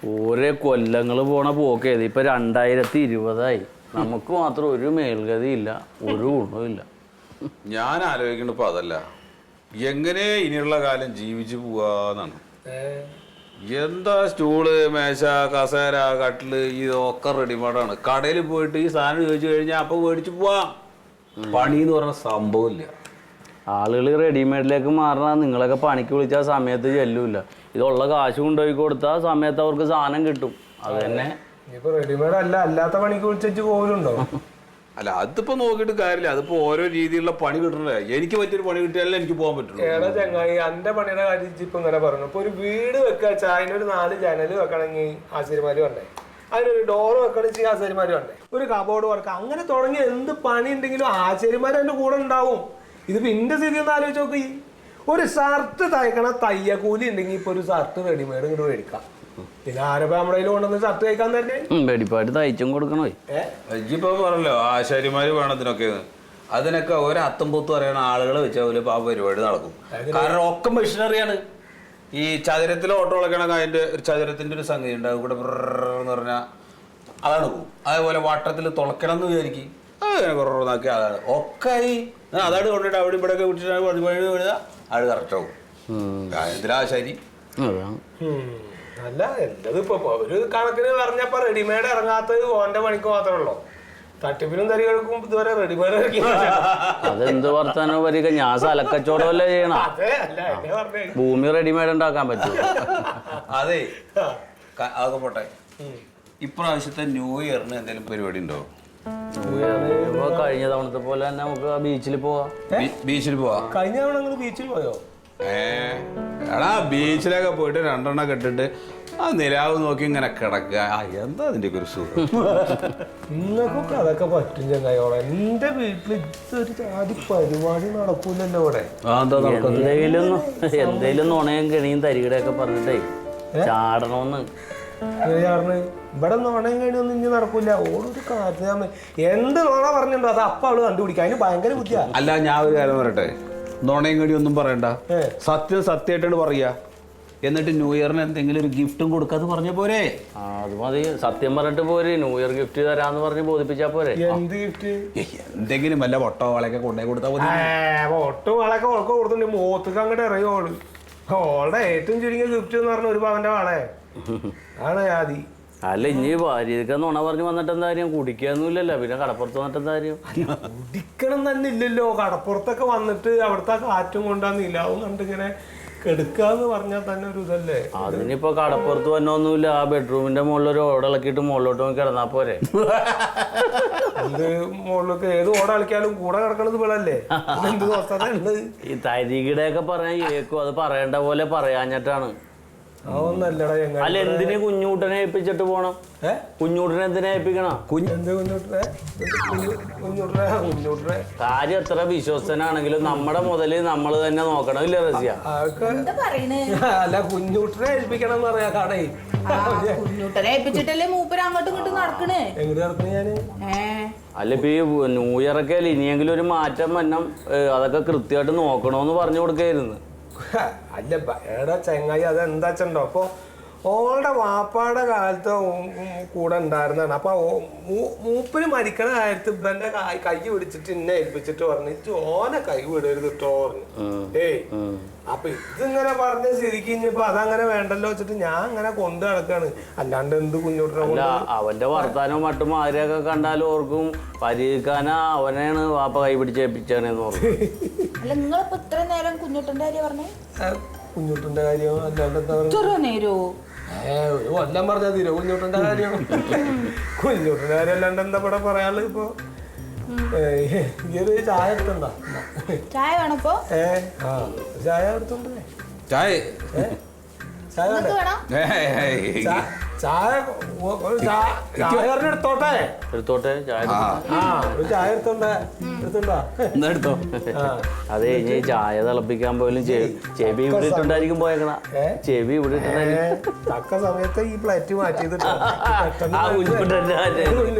ഓരോ കൊല്ലങ്ങൾ പോണ പോക്കേത് ഇപ്പൊ 2020 നമുക്ക് മാത്രം ഒരു മേൽഗതിയില്ല, ഒരു ഗുണവുമില്ല. ഞാൻ ആലോചിക്കണിപ്പോ അതല്ല, എങ്ങനെ ഇനിയുള്ള കാലം ജീവിച്ചു പോവാന്നാണ്. എന്താ സ്റ്റൂള്, മേശ, കസേര, കട്ടില് ഇതൊക്കെ റെഡിമെയ്ഡാണ്. കടയിൽ പോയിട്ട് ഈ സാധനം ചോദിച്ചു കഴിഞ്ഞാൽ അപ്പൊ മേടിച്ചു പോവാം. പണി എന്ന് പറഞ്ഞ സംഭവമില്ല. ആളുകൾ റെഡിമെയ്ഡിലേക്ക് മാറണ നിങ്ങളൊക്കെ പണിക്ക് വിളിച്ചാൽ സമയത്ത് ചെല്ലൂല. ഇതുള്ള കാശ് കൊണ്ടുപോയി കൊടുത്താൽ സമയത്ത് അവർക്ക് സാധനം കിട്ടും. അത് തന്നെ റെഡിമെയ്ഡ് അല്ല, അല്ലാത്ത പണിക്ക് വിളിച്ചു പോലുണ്ടോ? അല്ല, അതിപ്പോ നോക്കിയിട്ട് കാര്യമില്ല. അതിപ്പോ ഓരോ രീതിയിലുള്ള പണി കിട്ടണേ. എനിക്ക് പറ്റിയൊരു പണി കിട്ടിയാലേ എനിക്ക് പോകാൻ പറ്റുള്ളൂ. ഏടാ ചങ്ങായി, എന്റെ പണിയുടെ കാര്യം ഇപ്പൊ ഇങ്ങനെ പറഞ്ഞു. ഇപ്പൊ ഒരു വീട് വെക്കാച്ചാ അതിനൊരു 4 ജനല് വെക്കണമെങ്കിൽ ആശാരിമാര് വേണ്ടേ, അതിനൊരു ഡോറ് വെക്കണമെങ്കിൽ ആശാരിമാര് വേണ്ടേ, ഒരു കബോർഡ് വർക്ക്, അങ്ങനെ തുടങ്ങി എന്ത് പണി ഉണ്ടെങ്കിലും ആശാരിമാർ എന്റെ കൂടെ ഉണ്ടാവും. ഇതിപ്പോ ഇന്റെ സ്ഥിതി ഒന്ന് ആലോചിച്ച് നോക്കി. ഒരു ഷർട്ട് തയ്ക്കണ തയ്യക്കൂലി ഉണ്ടെങ്കിൽ ഇപ്പൊ ഒരു ഷർട്ട് റെഡിമെയ്ഡ് ഇങ്ങോട്ട് മേടിക്കാം. പിന്നെ ആരപ്പോ നമ്മുടെ കയ്യിൽ കൊണ്ടുവന്ന് ഷർട്ട് തയ്ക്കാൻ തന്നെ വെടിപ്പായിട്ട് തയ്ച്ചും കൊടുക്കണോ? ഇപ്പൊ പറഞ്ഞല്ലോ ആശാരിമാര് വേണത്തിനൊക്കെ. അതിനൊക്കെ ഒരത്തുംപൊത്തും അറിയണ ആളുകളെ വെച്ചാൽ പോലും ആ പരിപാടി നടക്കും. കാരണം ഒക്കെ മെഷീനറിയാണ്. ഈ ചതുരത്തിൽ ഓട്ടോ കളക്കണമെങ്കിൽ അതിന്റെ ഒരു ചതുരത്തിന്റെ ഒരു സംഗതി ഉണ്ട്, കൂടെ എന്ന് പറഞ്ഞാൽ അതാണ് പോകും. അതേപോലെ വട്ടത്തിൽ തുളക്കണം എന്ന് വിചാരിക്കും, അങ്ങനെ കുറവാക്കി അതാണ് ഒക്കെ അതാണ് കൊണ്ടിട്ട് അവിടെ ഇവിടെ ഒക്കെ വിട്ടിട്ട് അത് കറക്റ്റ് ആവും. എന്തിനാശാരി അല്ല എല്ലത് ഇപ്പൊ ഒരു കണക്കിന് പറഞ്ഞപ്പോ റെഡിമെയ്ഡ് ഇറങ്ങാത്തത് ഓന്റെ പണിക്ക് മാത്രമേ ഉള്ളൂ. തട്ടിപ്പിനും തരികൾക്കും ഇതുവരെ റെഡിമെയ്ഡ് ഇറക്കി. അതെന്ത് വർത്താനോ വരിക, ഞാൻ സ്ഥലക്കച്ചവടമല്ലേ ചെയ്യണം. ഭൂമി റെഡിമെയ്ഡ് ഉണ്ടാക്കാൻ പറ്റും. അതെ, അതൊക്കെ പോട്ടെ. ഇപ്രാവശ്യത്തെ ന്യൂ ഇയറിന് എന്തെങ്കിലും പരിപാടി ഉണ്ടോ? കഴിഞ്ഞ തവണത്തെ പോലെ തന്നെ നമുക്ക് ബീച്ചിൽ പോവാം. ബീച്ചിൽ പോവാ. കഴിഞ്ഞ തവണ നിങ്ങൾ ബീച്ചിൽ പോയോ? എടാ, ബീച്ചിലൊക്കെ പോയിട്ട് 2 എണ്ണം കെട്ടിട്ട് ആ നിലാവ് നോക്കി ഇങ്ങനെ കിടക്കുക. എന്താ അതിന്റെ ഒരു സുഖം. നിങ്ങൾക്കൊക്കെ അതൊക്കെ പറ്റും ചങ്ങായോളെ. എന്റെ വീട്ടിൽ ഇതൊരു ആദ്യ പരിപാടി നടക്കൂലല്ലോ ഇവിടെ. എന്തേലും നുണയും കെണിയും തരികടയൊക്കെ പറഞ്ഞിട്ടേ ചാടണോന്ന്. ഇവിടെ നോണയും കഴിഞ്ഞൊന്നും ഇനി നടക്കൂല. ഓടൊരു കാര്യം എന്ത് നോണ പറഞ്ഞിട്ടുണ്ടോ അത് അപ്പ അവള് കണ്ടുപിടിക്കുക. അതിന് ഭയങ്കര ബുദ്ധിയാ. അല്ല, ഞാൻ ഒരു കാര്യം പറയട്ടെ, നോണയും കടി ഒന്നും പറയണ്ട. സത്യം സത്യമായിട്ടാണ് പറയാ. എന്നിട്ട് ന്യൂ ഇയറിന് എന്തെങ്കിലും ഒരു ഗിഫ്റ്റും കൊടുക്കാന്ന് പറഞ്ഞ പോരെ? അത് മതി. സത്യം പറഞ്ഞിട്ട് പോരെ, ന്യൂ ഇയർ ഗിഫ്റ്റ് തരാന്ന് പറഞ്ഞ് ബോധിപ്പിച്ചാ പോരെ? എന്ത് ഗിഫ്റ്റ്? എന്തെങ്കിലും വല്ല പൊട്ടോ വളയൊക്കെ കൊണ്ടേ കൊടുത്താൽ മതി. പൊട്ടോ വളയൊക്കെ ഉളക്കം കൊടുത്തിട്ടുണ്ട്. മോത്തക്ക് അങ്ങോട്ട് ഇറങ്ങിയോള്. ഓളുടെ ഏറ്റവും ചുരുങ്ങിയ ഗിഫ്റ്റ് എന്ന് പറഞ്ഞ 1 പവന്റെ വളേ ആണ് ആദി. അല്ല, ഇനി ഭാര്യക്ക് നുണ പറഞ്ഞു വന്നിട്ട് എന്താ കാര്യം? കുടിക്കാന്നുമില്ലല്ലോ, പിന്നെ കടപ്പുറത്ത് വന്നിട്ട് എന്താ കാര്യം? കുടിക്കണം തന്നെ ഇല്ലല്ലോ. കടപ്പുറത്തൊക്കെ വന്നിട്ട് അവിടുത്തെ കാറ്റും കൊണ്ടാന്ന് ഇല്ലാവും കണ്ടിങ്ങനെ കെടുക്കാന്ന് പറഞ്ഞാൽ തന്നെ ഒരു ഇതല്ലേ. അതിനിപ്പോ കടപ്പുറത്ത് വന്നൊന്നുമില്ല. ആ ബെഡ്റൂമിന്റെ മുകളിൽ ഒരു ഓടിളക്കിയിട്ട് മുകളിലോട്ട് നോക്കി കിടന്നാ പോരെ? എന്ത് മുകളിലൊക്കെ ഏത് ഓട കളിക്കാലും കൂടെ കിടക്കണത് വിളല്ലേ? എന്ത് ദോസ്തണ്ട് ഈ തരികിടയൊക്കെ പറയാൻ കേൾക്കും. അത് പറയേണ്ട പോലെ പറയാഞ്ഞിട്ടാണ്. അതൊന്നല്ലടാ. അല്ല, എന്തിനു കുഞ്ഞൂട്ടനെ ഏൽപ്പിച്ചിട്ട് പോണം? കുഞ്ഞൂട്ടനെ എന്തിനാ ഏൽപ്പിക്കണം? കാര്യം എത്ര വിശ്വസ്തനാണെങ്കിലും നമ്മുടെ മുതല് നമ്മള് തന്നെ നോക്കണം. ഇല്ല റസിയ? അല്ല, കുഞ്ഞൂട്ടനെ ഏൽപ്പിക്കണം എന്ന് പറയാ കടയിൽ. കുഞ്ഞൂട്ടനെ ഏൽപ്പിച്ചിട്ടല്ലേ മൂപ്പര് അങ്ങോട്ടും ഇങ്ങോട്ടും നടക്കണേ. എങ്ങനെ നടക്കണ ഞാന്? അല്ല, ഇപ്പൊ ഈ ന്യൂ ഇയറൊക്കെ അല്ലേ, ഇനിയെങ്കിലും ഒരു മാറ്റം വന്നം. അതൊക്കെ കൃത്യമായിട്ട് നോക്കണോന്ന് പറഞ്ഞു കൊടുക്കായിരുന്നു. അല്ല എടാ ചങ്ങായി, അതെന്താച്ചണ്ടോ, അപ്പൊ ഓളുടെ വാപ്പാടെ കാലത്ത് കൂടെ ഉണ്ടായിരുന്നാണ്. അപ്പൊ മൂപ്പര് മരിക്കണ കാര്യത്ത് ഇവന്റെ കൈ പിടിച്ചിട്ട് എന്നെ ഏൽപ്പിച്ചിട്ട് പറഞ്ഞു ഓനെ കൈ വിടരുത് ഇട്ടോ പറഞ്ഞു. അപ്പൊ ഇതിങ്ങനെ പറഞ്ഞ സ്ഥിതിക്ക് ഇനിയിപ്പൊ അതങ്ങനെ വേണ്ടല്ലോ വെച്ചിട്ട് ഞാൻ അങ്ങനെ കൊണ്ടു നടക്കാണ്. അല്ലാണ്ട് എന്ത് കുഞ്ഞോട്ടിനെ അവന്റെ വർത്താനവും മട്ടും ആരെയൊക്കെ കണ്ടാലും ഓർക്കും പരിഹരിക്കാനാ അവനെയാണ് വാപ്പ കൈ പിടിച്ചേൽപ്പിച്ചാണെന്ന് ഓർക്കും. അല്ല, നിങ്ങളിപ്പോ ഇത്ര നേരം കുഞ്ഞുട്ടന്റെ കാര്യം പറഞ്ഞേ? കുഞ്ഞുട്ടന്റെ കാര്യം അല്ലാണ്ട് എന്താ നേരോ? ഒരു കൊല്ലം പറഞ്ഞാൽ തീരോ കുഞ്ഞുട്ടന്റെ കാര്യം? കുഞ്ഞുട്ടന്റെ കാര്യം അല്ലാണ്ട് എന്താ ഇവിടെ പറയാനുള്ളത്? ഇപ്പൊ ഈ ഒരു ചായ എടുത്തുണ്ടോ? ചായ വേണപ്പോ? ചായ എടുത്തുണ്ടേ. ചായ ചായ ചായ എടുത്തോട്ടെ. എടുത്തോട്ടെ ചായ. ഒരു ചായ എടുത്തോണ്ടേ. എടുത്തോ. അതെ, ഇനി ചായ തിളപ്പിക്കാൻ പോലും ചെവി ഇവിടെ ഇട്ടുണ്ടായിരിക്കും പോയേക്കണ. ചെവി ഇവിടെ ഇട്ടുണ്ടായിരിക്കും. തക്ക സമയത്ത് ഈ പ്ലേറ്റ് മാറ്റിയത്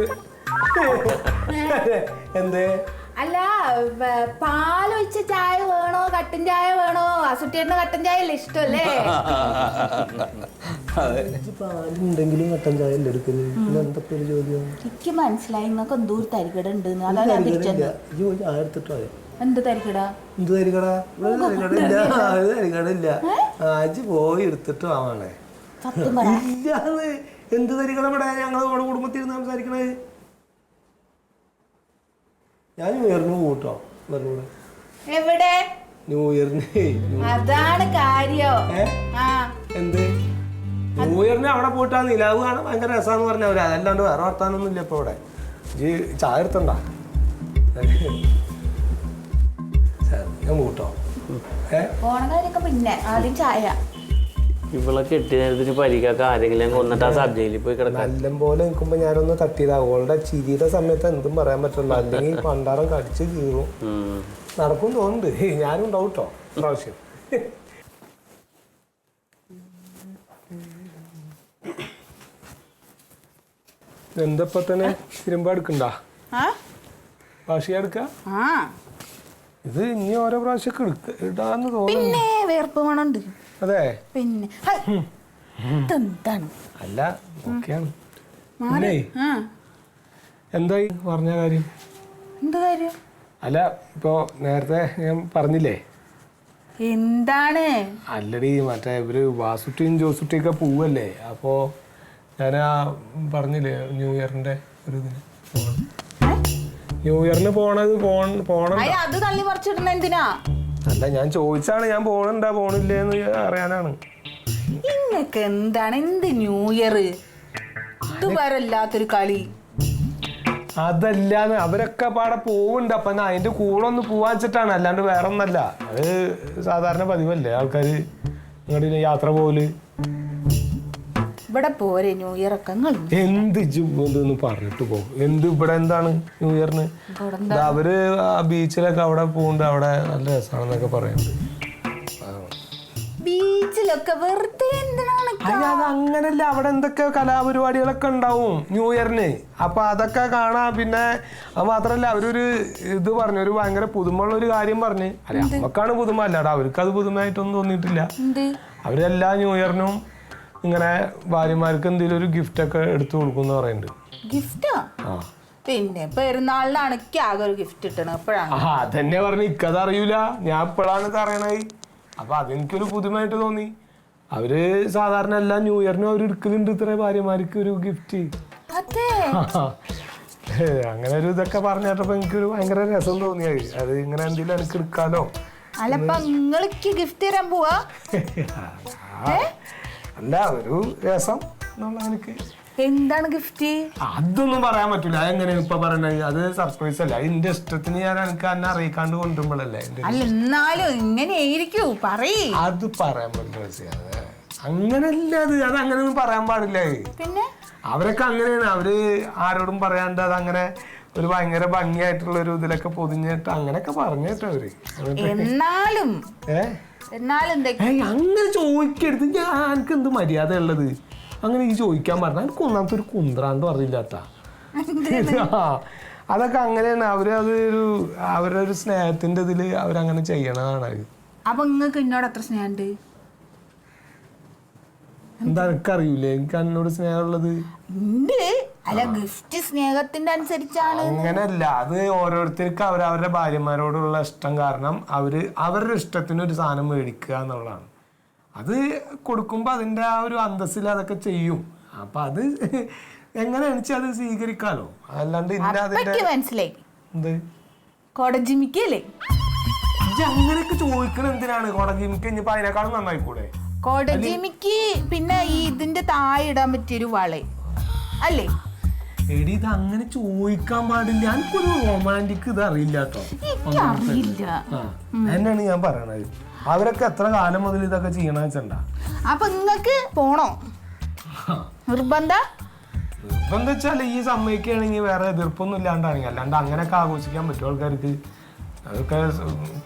എന്തേ? അല്ല, പാലൊഴിച്ച ചായ വേണോ കട്ടൻ ചായ വേണോ? അസുട്ടിയുടെ കട്ടൻ ചായ അല്ലേ ഇഷ്ടല്ലേ? അതെ. പാലുണ്ടെങ്കിലും കട്ടൻ ചായ അല്ലേ എടുക്കുന്നത്? പിന്നെ എന്താ ഒരു ചോദ്യം? എനിക്ക് മനസ്സിലായി നിങ്ങൾക്ക് എന്തോ ഒരു തരികട ഉണ്ട്. അതാ ഞാൻ തിരിച്ചത്. ചായ എടുത്തിട്ടോ? എന്ത് തരികട? എന്ത് തരികടാ? തരികട ആജ് പോയി എടുത്തിട്ട് ആവാണേ. സത്യം പറ. ഇല്ലാന്ന്. എന്ത് തരികട ഇവിടെ ഞങ്ങൾ നമ്മുടെ കുടുംബത്തിൽ സംസാരിക്കണേ? ഞാൻ ന്യൂ ഇയറിന് പോട്ടോ പറഞ്ഞൂടെ? എവിടെ ന്യൂ ഇയറിന്? അതാണ് കാര്യം. എന്ത് ന്യൂ ഇയറിന് അവിടെ പോയിട്ട് ആ നിലാവ് കാണാൻ ഭയങ്കര രസമാന്ന് പറഞ്ഞവര്. അതല്ലാണ്ട് വേറെ വർത്താനൊന്നും ഇല്ല ഇപ്പൊ ഇവിടെ. ചായ എടുത്തണ്ട? ഞാൻ പോട്ടോ. പോണ കാര്യൊക്കെ പിന്നെ ആദ്യം ചായ. ഇവളെ കെട്ടി നേരത്തിന് പരിക്കൊക്കെ ആരെങ്കിലും കൊന്നിട്ട് ആ സബ്ജയിൽ പോയി കിടക്കാം. നല്ല പോലെ നിൽക്കുമ്പോ ഞാനൊന്ന് തട്ടിയതാ. അവളുടെ ചിരിയുടെ സമയത്ത് എന്തും പറയാൻ പറ്റില്ല. അല്ലെങ്കിൽ പണ്ടാറം കടിച്ച് കീറും. നടക്കും തോന്നുന്നുണ്ട്. ഞാനും ഉണ്ടാവും കേട്ടോ പ്രാവശ്യം. എന്തപ്പോ തന്നെ തിരുമ്പ എടുക്കണ്ട? ഭാഷ എടുക്ക? ഇത് ഇനി ഓരോ പ്രാവശ്യം ഇടാന്ന് തോന്നുന്നു. വേർപ്പ് മണുണ്ട്. അതെ പിന്നെ അല്ല ഓക്കെയാണ്. എന്തായി പറഞ്ഞ കാര്യം? എന്ത് കാര്യം? അല്ല ഇപ്പൊ നേരത്തെ ഞാൻ പറഞ്ഞില്ലേ? എന്താണ്? അല്ലടി മറ്റേ ഇവര് വാസുട്ടിയും ജോസുട്ടിയൊക്കെ പോവല്ലേ. അപ്പോ ഞാൻ പറഞ്ഞില്ലേ ന്യൂ ഇയറിന്റെ ഒരു ഇതിന് ന്യൂ ഇയറിന് പോണം. അത് തള്ളി പറിച്ചിടുന്ന എന്തിനാ? അല്ല ഞാൻ ചോദിച്ചാണ്. ഞാൻ പോണില്ലേന്ന് അറിയാനാണ്. ഇങ്ങക്ക് എന്താണ്? എന്ത് ന്യൂ ഇയർ? ഇതുവരല്ലാത്തൊരു കളി. അതല്ലാന്ന് അവരൊക്കെ പാടെ പോവുണ്ട്. അപ്പൊ അതിന്റെ കൂടെ ഒന്ന് പോവാൻ വെച്ചിട്ടാണ്. അല്ലാണ്ട് വേറെ ഒന്നല്ല. അത് സാധാരണ പതിവല്ലേ ആൾക്കാര് ഇങ്ങോട്ട് യാത്ര പോവല്. ഇവിടെ പോരെ ന്യൂ ഇയർ ഒക്കെ? എന്ത് ഇതൊന്ന് പറഞ്ഞിട്ട് പോകും. എന്ത് ഇവിടെ എന്താണ് ന്യൂ ഇയറിന്? അവര് ആ ബീച്ചിലൊക്കെ അവിടെ പോകുന്നുണ്ട്. അവിടെ നല്ല രസമാണെന്നൊക്കെ പറയുന്നുണ്ട്. ബീച്ചിലൊക്കെ വെറുതെ എന്തിനാണ്? അത് അങ്ങനല്ല. അവിടെ എന്തൊക്കെ കലാപരിപാടികളൊക്കെ ഉണ്ടാവും ന്യൂ ഇയറിന്. അപ്പൊ അതൊക്കെ കാണാം. പിന്നെ അത് മാത്രല്ല അവരൊരു ഇത് പറഞ്ഞു, ഒരു ഭയങ്കര പുതുമുള്ള ഒരു കാര്യം പറഞ്ഞ്. അല്ലെ നമുക്കാണ് പുതുമ, അല്ലാതെ അവർക്ക് അത് പുതുമയായിട്ടൊന്നും തോന്നിയിട്ടില്ല. അവരെല്ലാ ന്യൂ ഇയറിനും ഇങ്ങനെ ഭാര്യമാർക്ക് എന്തെങ്കിലും ഒരു ഗിഫ്റ്റ് ഒക്കെ എടുത്തു കൊടുക്കും പറയുന്നുണ്ട്. ഗിഫ്റ്റാ? പിന്നെ പെരുന്നാളിനാണ് ആകെ ഒരു ഗിഫ്റ്റ് കിട്ടണം. എപ്പോഴാണ്? അതന്നെ പറഞ്ഞു. ഇക്കത് അറിയൂല. ഞാൻ ഇപ്പോഴാണ് ഇത് അറിയണത്. അപ്പൊ അതെനിക്കൊരു പുതുമായിട്ട് തോന്നി. അവര് സാധാരണ എല്ലാ ന്യൂ ഇയറിനും അവർ എടുക്കലുണ്ട് ഇത്ര ഭാര്യമാർക്ക് ഒരു ഗിഫ്റ്റ്. അങ്ങനെ ഒരു ഇതൊക്കെ പറഞ്ഞപ്പോ എനിക്കൊരു ഭയങ്കര രസം തോന്നിയത്. അത് ഇങ്ങനെ എന്തെങ്കിലും എനിക്ക് എടുക്കാലോ. അല്ലപ്പ നിങ്ങൾക്ക് ഗിഫ്റ്റ് തരാൻ പോവാ? അല്ല ഒരു രസം എന്നുള്ള എനിക്ക്. എന്താണ് ഗിഫ്റ്റ്? അതൊന്നും പറയാൻ പറ്റൂല. അതെങ്ങനെ ഇപ്പൊ പറയണത്? അത് സർപ്രൈസ് അല്ല. എന്റെ ഇഷ്ടത്തിന് ഞാൻ എനിക്ക് എന്നെ അറിയിക്കാണ്ട് കൊണ്ടുപോകുമ്പോഴല്ലേ. അല്ല എന്നാലും ഇങ്ങനെയായിരിക്കൂ പറയ്. അത് പറയാൻ പറ്റില്ല. അങ്ങനല്ല. അത് അങ്ങനെയൊന്നും പറയാൻ പാടില്ല. പിന്നെ അവരൊക്കെ അങ്ങനെയാണ്. അവര് ആരോടും പറയാണ്ട് അത് അങ്ങനെ ഒരു ഭയങ്കര ഭംഗിയായിട്ടുള്ള ഒരു ഇതിലൊക്കെ പൊതിഞ്ഞിട്ട് അങ്ങനെയൊക്കെ പറഞ്ഞിട്ട് അവര്. എന്നാലും അങ്ങനെ ചോദിക്കരുത്. എനിക്ക് എന്ത് മര്യാദ ഉള്ളത് അങ്ങനെ ഈ ചോദിക്കാൻ പറഞ്ഞാൽ എനിക്ക് ഒന്നാമത്തെ ഒരു കുന്ത്രാണ്ട് അറിയില്ലാത്ത. അതൊക്കെ അങ്ങനെയാണ്. അവരുടെ ഒരു സ്നേഹത്തിന്റെ ഇതില് അവരങ്ങനെ ചെയ്യണതാണ്. അപ്പൊ നിങ്ങൾക്ക് എന്നോട് എത്ര സ്നേഹമുണ്ട്? എന്താ എനിക്കറിയൂലേ എനിക്ക് എന്നോട് സ്നേഹമുള്ളത്? അല്ല ഗിഫ്റ്റ് സ്നേഹത്തിന്റെ അനുസരിച്ചാണ്. അങ്ങനല്ല. അത് ഓരോരുത്തർക്ക് അവരവരുടെ ഭാര്യമാരോടുള്ള ഇഷ്ടം കാരണം അവരുടെ ഇഷ്ടത്തിന് ഒരു സാധനം മേടിക്കുക എന്നുള്ളതാണ്. അത് കൊടുക്കുമ്പോ അതിന്റെ ആ ഒരു അന്തസ്സിൽ അതൊക്കെ ചെയ്യും. അപ്പൊ അത് എങ്ങനെയാണെന്ന് വെച്ചാൽ അത് സ്വീകരിക്കാലോ. അല്ലാണ്ട് മനസ്സിലായി. എന്ത് കൊടജിമിക്കല്ലേ? അങ്ങനെയൊക്കെ ചോദിക്കണ എന്തിനാണ്? കൊടജിമിക്ക് ഇനിയിപ്പോ അതിനേക്കാളും നന്നായി കൂടെ? കൊടജിമിക്ക് പിന്നെ ഈ ഇതിന്റെ താഴെ ഇടാൻ പറ്റിയൊരു വള അല്ലേ? എടി ഇത് അങ്ങനെ ചോദിക്കാൻ പാടില്ല. എനിക്കൊരു റൊമാൻറ്റിക് ഇത് അറിയില്ല കേട്ടോ. എന്നാണ് ഞാൻ പറയണത്. അവരൊക്കെ എത്ര കാലം മുതൽ ഇതൊക്കെ ചെയ്യണമെന്ന് വെച്ചണ്ട. അപ്പൊ നിങ്ങക്ക് പോണോ? നിർബന്ധം വെച്ചാൽ ഈ സമ്മതിക്കുകയാണെങ്കിൽ വേറെ എതിർപ്പൊന്നും ഇല്ലാണ്ടാണെങ്കിൽ. അല്ലാണ്ട് അങ്ങനെയൊക്കെ ആഘോഷിക്കാൻ പറ്റും ആൾക്കാർക്ക്. അതൊക്കെ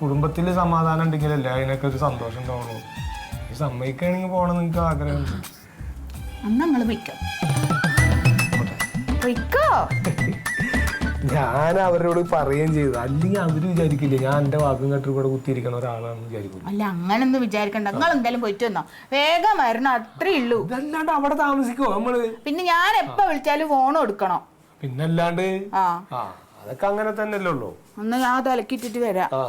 കുടുംബത്തിൽ സമാധാനം ഉണ്ടെങ്കിലല്ലേ അതിനൊക്കെ ഒരു സന്തോഷം തോന്നുന്നു. ഈ സമ്മതിക്കുകയാണെങ്കിൽ പോകണം നിങ്ങൾക്ക് ആഗ്രഹമുണ്ട്. ഞാൻ അവരോട് പറയുകയും ചെയ്തു, അല്ലെങ്കിൽ അവര് വിചാരിക്കില്ലേ ഞാൻ എന്റെ വാക്കും കേട്ട് ഇവിടെ കുത്തിയിരിക്കണ ഒരാളാണെന്ന് വിചാരിക്കില്ല. അല്ല അങ്ങനൊന്നും വിചാരിക്കണ്ട, നിങ്ങൾ എന്തായാലും പോയിട്ട് വന്നോ, വേഗം വരണം, അത്രേ ഉള്ളൂ. ഇതല്ലാണ്ട് അവിടെ താമസിക്കുവോ നമ്മള്? പിന്നെ ഞാൻ എപ്പ വിളിച്ചാലും ഫോൺ എടുക്കണം. പിന്നല്ലാണ്ട് ആ അതൊക്കെ അങ്ങനെ തന്നെയല്ലേ ഉള്ളൂ. ഒന്ന് ഞാൻ തലക്കിട്ടിട്ട് വരാം. ആ